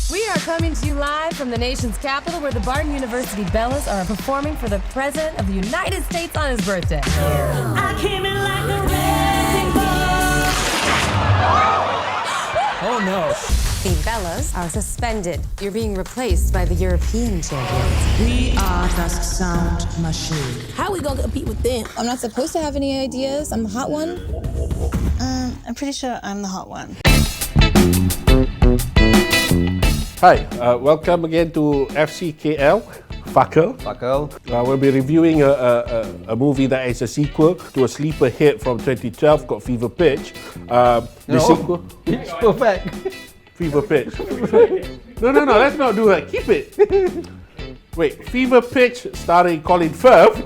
We are coming to you live from the nation's capital, where the Barton University Bellas are performing for the President of the United States on his birthday. I came in like a wrecking ball. Oh no. The Bellas are suspended. You're being replaced by the European champions. We are the sound machine. How are we gonna compete with them? I'm not supposed to have any ideas. I'm the hot one. I'm pretty sure I'm the hot one. Hi, welcome again to FCKL, FCKL. We'll be reviewing a movie that is a sequel to a sleeper hit from 2012 called Fever Pitch. The sequel? Pitch Perfect. Fever Pitch. No, let's not do that. Keep it. Wait, Fever Pitch starring Colin Firth,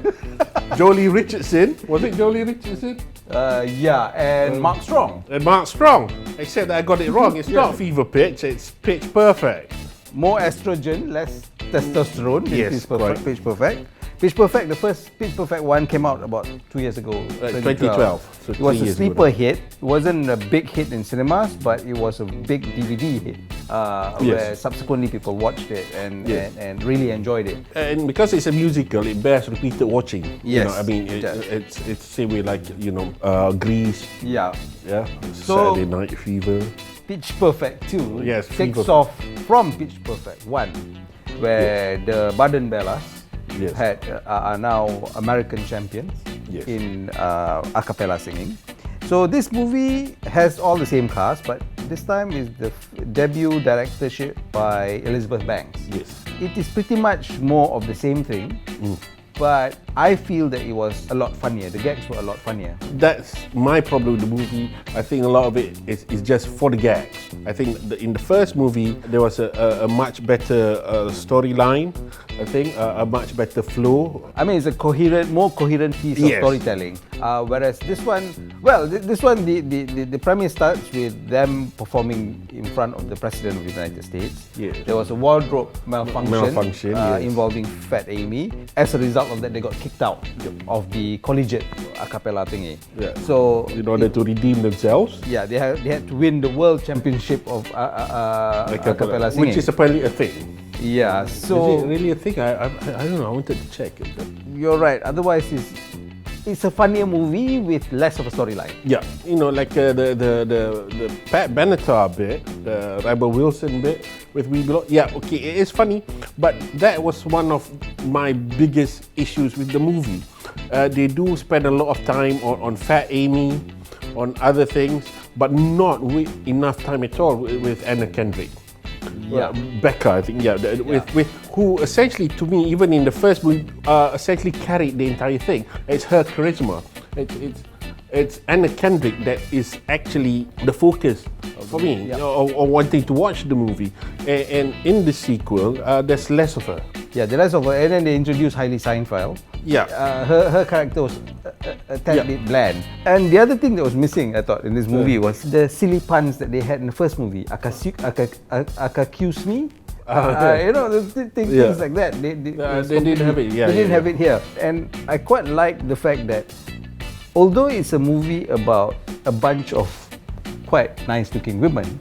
Jolie Richardson. Was it Jolie Richardson? Yeah, and Mark Strong. And Mark Strong. Except that I got it wrong. It's not Fever Pitch, it's Pitch Perfect. More estrogen, less testosterone. Yes, correct. Pitch Perfect. Pitch Perfect, the first Pitch Perfect one came out about 2 years ago. 2012. So it was 3 a years sleeper ago. hit. It wasn't a big hit in cinemas, but it was a big DVD hit. Where subsequently people watched it and really enjoyed it. And because it's a musical, it bears repeated watching. Yes, You know, I mean, it's same way like, Grease. Yeah. Yeah. So- Saturday Night Fever. Pitch Perfect 2 Yes, takes Fever. off from Pitch Perfect 1, where the Baden Bellas Yes. are now American champions Yes. in a cappella singing. So this movie has all the same cast, but this time is the debut directorship by Elizabeth Banks. Yes. It is pretty much more of the same thing, but I feel that it was a lot funnier. The gags were a lot funnier. That's my problem with the movie. I think a lot of it is just for the gags. I think in the first movie, there was a much better storyline. I think a much better flow. I mean, it's a more coherent piece of Yes. storytelling. Whereas this one, the premise starts with them performing in front of the President of the United States. Yes. There was a wardrobe malfunction, yes. involving Fat Amy. As a result of that, they got kicked out of the collegiate a cappella thingy. Yeah. So In order to redeem themselves. yeah, they had to win the world championship of a cappella singing. Which is apparently a thing. Yeah. Is So it really a thing? I don't know. I wanted to check it. you're right. Otherwise, it's a funnier movie with less of a storyline. Yeah, like the Pat Benatar bit, the Rebel Wilson bit with We Belong. Yeah, okay, it is funny, but that was one of my biggest issues with the movie. They do spend a lot of time on Fat Amy, on other things, but not enough time at all with Anna Kendrick. Yeah. Becca, I think, with who essentially, to me, even in the first movie, essentially carried the entire thing. It's her charisma. It's Anna Kendrick that is actually the focus for me, or wanting to watch the movie. And in the sequel, there's less of her. Yeah, the rest of her, and then they introduced Hailee Steinfeld. Yeah. Her character was a tad bit bland. And the other thing that was missing, I thought, in this movie was the silly puns that they had in the first movie. Accuse me? Things like that. They didn't have it. They didn't have it here. And I quite like the fact that although it's a movie about a bunch of quite nice-looking women,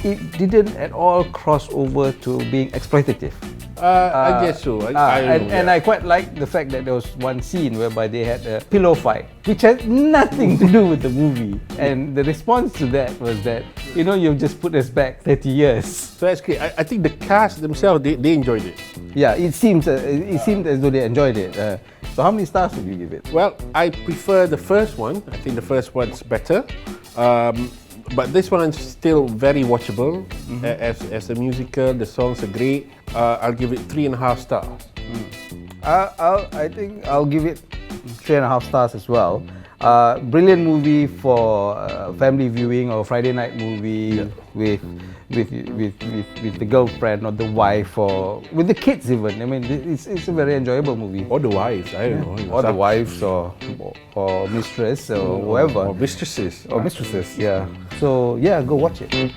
it didn't at all cross over to being exploitative. I guess so. And I quite like the fact that there was one scene whereby they had a pillow fight, which had nothing to do with the movie. And the response to that was that, you've just put us back 30 years. So that's great. I think the cast themselves, they enjoyed it. Yeah, it seemed as though they enjoyed it. So how many stars would you give it? Well, I prefer the first one. I think the first one's better. But this one's still very watchable. As a musical, the songs are great. I'll give it 3.5 stars. I think I'll give it 3.5 stars as well. Brilliant movie for family viewing or Friday night movie with the girlfriend or the wife or with the kids even. I mean, it's a very enjoyable movie. Or the wives, I don't know. Or the wives or mistress or whoever. Or mistresses. Or mistresses, yeah. So yeah, go watch it.